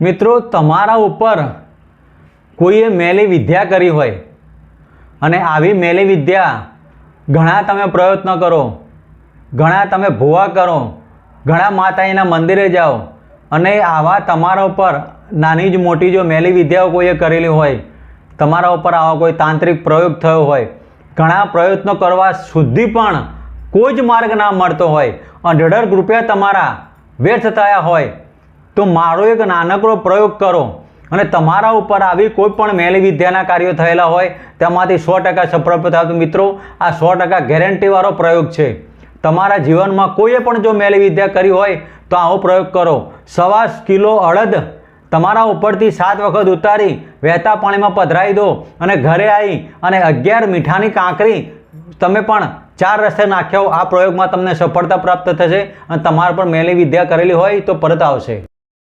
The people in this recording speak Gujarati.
મિત્રો, તમારા ઉપર કોઈએ મેલી વિદ્યા કરી હોય અને આવી મેલી વિદ્યા ઘણા તમે પ્રયત્ન કરો, ઘણા તમે ભૂવા કરો, ઘણા માતાજીના મંદિરે જાઓ અને આવા તમારા ઉપર નાની જ મોટી જો મેલી વિદ્યાઓ કોઈએ કરેલી હોય, તમારા ઉપર આવા કોઈ તાંત્રિક પ્રયોગ થયો હોય, ઘણા પ્રયત્નો કરવા સુધી પણ કોઈ જ માર્ગ ના મળતો હોય, અઢળક રૂપિયા તમારા વ્યર્થ થયા હોય, તો મારો એક નાનકડો પ્રયોગ કરો અને તમારા ઉપર આવી કોઈ પણ મેલી વિદ્યાના કાર્યો થયેલા હોય તેમાંથી 100% સફળ થતું. મિત્રો, આ 100% ગેરંટીવાળો પ્રયોગ છે. તમારા જીવનમાં કોઈએ પણ જો મેલી વિદ્યા કરી હોય તો આવો પ્રયોગ કરો. 1.25 કિલો અડદ તમારા ઉપરથી 7 વખત ઉતારી વહેતા પાણીમાં પધરાવી દો અને ઘરે આવી અને 11 મીઠાની કાંકરી તમે પણ 4 રસ્તે નાખ્યો. આ પ્રયોગમાં તમને સફળતા પ્રાપ્ત થશે અને તમારા પર મેલી વિદ્યા કરેલી હોય તો પરત આવશે.